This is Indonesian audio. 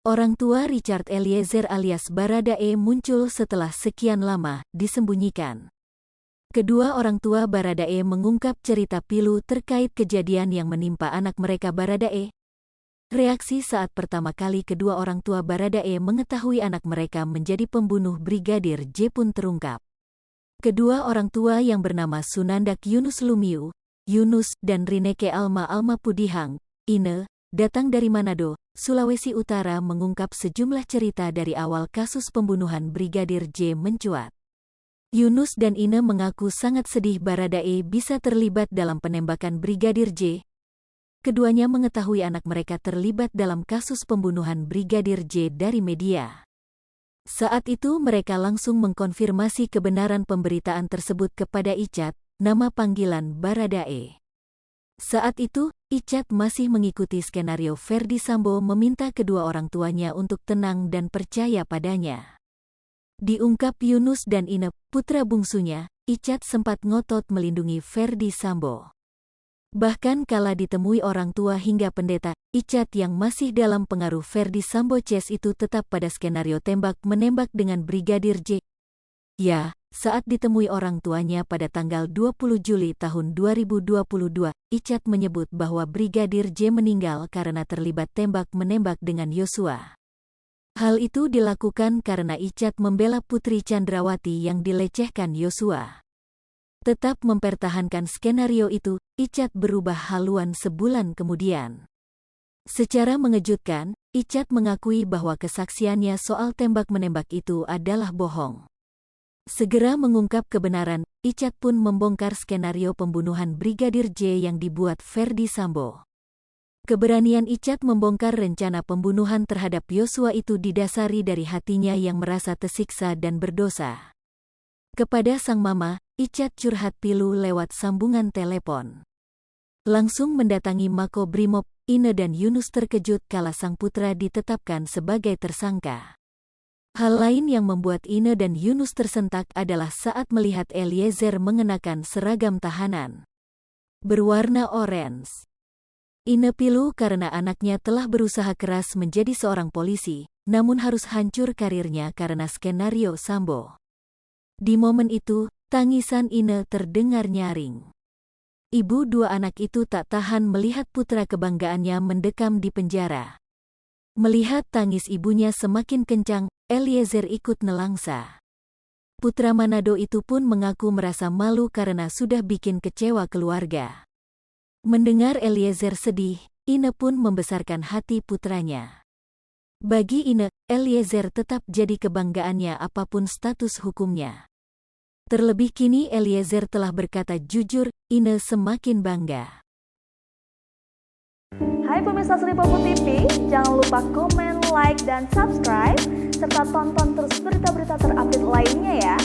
Orang tua Richard Eliezer alias Baradae muncul setelah sekian lama disembunyikan. Kedua orang tua Baradae mengungkap cerita pilu terkait kejadian yang menimpa anak mereka Baradae. Reaksi saat pertama kali kedua orang tua Baradae mengetahui anak mereka menjadi pembunuh Brigadir J pun terungkap. Kedua orang tua yang bernama Sunandak Yunus Lumiu, Yunus, dan Rineke Alma Pudihang, Ine, datang dari Manado, Sulawesi Utara mengungkap sejumlah cerita dari awal kasus pembunuhan Brigadir J mencuat. Yunus dan Ine mengaku sangat sedih Baradae bisa terlibat dalam penembakan Brigadir J. Keduanya mengetahui anak mereka terlibat dalam kasus pembunuhan Brigadir J dari media. Saat itu mereka langsung mengkonfirmasi kebenaran pemberitaan tersebut kepada Icat, nama panggilan Baradae. Saat itu, Icat masih mengikuti skenario Ferdy Sambo meminta kedua orang tuanya untuk tenang dan percaya padanya. Diungkap Yunus dan Ine, putra bungsunya, Icat sempat ngotot melindungi Ferdy Sambo. Bahkan kala ditemui orang tua hingga pendeta, Icat yang masih dalam pengaruh Ferdy Sambo Ces itu tetap pada skenario tembak-menembak dengan Brigadir J. Ya, saat ditemui orang tuanya pada tanggal 20 Juli tahun 2022, Icat menyebut bahwa Brigadir J meninggal karena terlibat tembak-menembak dengan Yosua. Hal itu dilakukan karena Icat membela Putri Chandrawati yang dilecehkan Yosua. Tetap mempertahankan skenario itu, Icat berubah haluan sebulan kemudian. Secara mengejutkan, Icat mengakui bahwa kesaksiannya soal tembak-menembak itu adalah bohong. Segera mengungkap kebenaran, Icat pun membongkar skenario pembunuhan Brigadir J yang dibuat Ferdy Sambo. Keberanian Icat membongkar rencana pembunuhan terhadap Yosua itu didasari dari hatinya yang merasa tersiksa dan berdosa. Kepada sang mama, Icat curhat pilu lewat sambungan telepon. Langsung mendatangi Mako Brimob, Ine dan Yunus terkejut kala sang putra ditetapkan sebagai tersangka. Hal lain yang membuat Ine dan Yunus tersentak adalah saat melihat Eliezer mengenakan seragam tahanan berwarna orange. Ine pilu karena anaknya telah berusaha keras menjadi seorang polisi, namun harus hancur karirnya karena skenario Sambo. Di momen itu, tangisan Ine terdengar nyaring. Ibu dua anak itu tak tahan melihat putra kebanggaannya mendekam di penjara. Melihat tangis ibunya semakin kencang, Eliezer ikut nelangsa. Putra Manado itu pun mengaku merasa malu karena sudah bikin kecewa keluarga. Mendengar Eliezer sedih, Ine pun membesarkan hati putranya. Bagi Ine, Eliezer tetap jadi kebanggaannya apapun status hukumnya. Terlebih kini Eliezer telah berkata jujur, Ine semakin bangga. Hai pemirsa Sri Popo TV, jangan lupa komen, like, dan subscribe, serta tonton terus berita-berita terupdate lainnya ya.